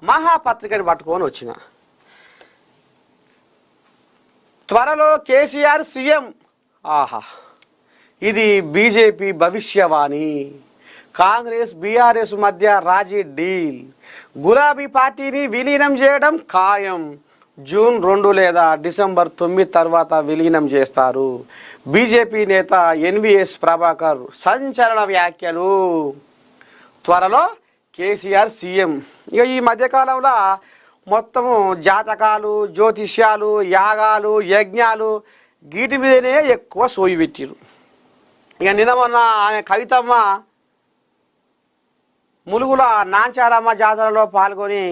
మహాపత్రికని పట్టుకొని వచ్చిన. త్వరలో కేసీఆర్ సీఎం. ఆహా, ఇది బీజేపీ భవిష్యవాణి. కాంగ్రెస్ బీఆర్ఎస్ మధ్య రాజీ డీల్. గులాబీ పార్టీని విలీనం చేయడం ఖాయం. జూన్ 2 లేదా డిసెంబర్ 9 తర్వాత విలీనం చేస్తారు. బీజేపీ నేత ఎన్వీఎస్ ప్రభాకర్ సంచలన వ్యాఖ్యలు. త్వరలో కేసీఆర్ సీఎం. ఇక ఈ మధ్యకాలంలో మొత్తము జాతకాలు, జ్యోతిష్యాలు, యాగాలు, యజ్ఞాలు వీటి మీదనే ఎక్కువ సోయి పెట్టిరు. ఇక నిన్న మొన్న ఆమె కవితమ్మ ములుగుల నాంచారమ్మ జాతరలో పాల్గొని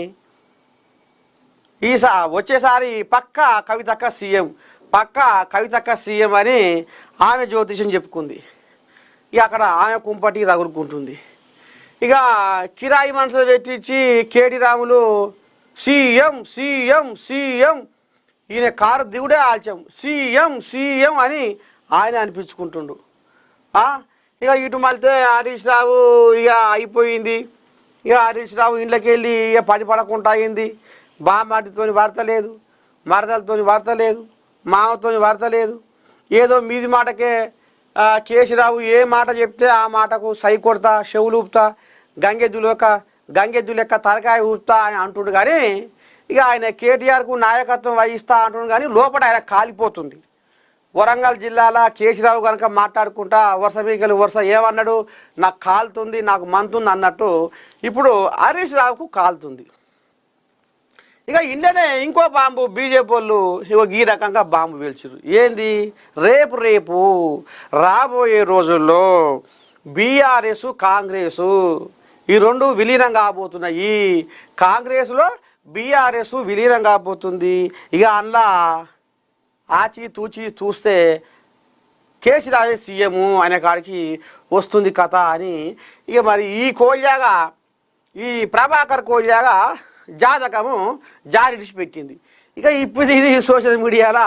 వచ్చేసారి పక్కా కవితక్క సీఎం, పక్కా కవితక్క సీఎం అని ఆమె జ్యోతిషం చెప్పుకుంది. ఇక అక్కడ ఆమె కుంపటి రగులుకుంటుంది. ఇక కిరాయి మనుషులు పెట్టించి KT Ramulu CM CM CM, ఈయన కారు దిగుడే ఆల్చం సీఎం సీఎం అని ఆయన అనిపించుకుంటుండు. ఇక ఇటు మళ్తే హరీష్ రావు ఇక అయిపోయింది. ఇక హరీష్ రావు ఇంట్లోకి వెళ్ళి ఇక పడకుండా అయింది. బామ్మటితో వార్త లేదు, మరదలతో వార్త లేదు, మామతో వార్త లేదు. ఏదో మీది మాటకే కేసీరావు ఏ మాట చెప్తే ఆ మాటకు సై కొడతా, చెవులు ఊపుతా, గంగెద్దు లెక్క తలకాయ ఊపుతా అని అంటుండు. కానీ ఇక ఆయన కేటీఆర్కు నాయకత్వం వహిస్తా అంటుండు. కానీ లోపల ఆయన కాలిపోతుంది. వరంగల్ జిల్లాలో కేసీరావు కనుక మాట్లాడుకుంటా వరుస మీకలు వరుస ఏమన్నాడు, నాకు కాలుతుంది, నాకు మంతుంది అన్నట్టు ఇప్పుడు హరీష్ రావుకు కాలుతుంది. ఇక ఇంట్లోనే ఇంకో బాంబు బీజేపీ వాళ్ళు ఈ రకంగా బాంబు పేల్చారు. ఏంది, రేపు రాబోయే రోజుల్లో బీఆర్ఎస్ కాంగ్రెసు ఈ రెండు విలీనం కాబోతున్నాయి. కాంగ్రెస్లో బీఆర్ఎస్ విలీనం కాబోతుంది. ఇక అందులో ఆచి తూచి చూస్తే కేసీరావే సీఎం అనే కాడికి వస్తుంది కథ అని ఇక మరి ఈ కోల్యాగా ఈ ప్రభాకర్ కోల్యాగా జాతకము జారి పెట్టింది. ఇక ఇప్పుడు ఇది సోషల్ మీడియాలో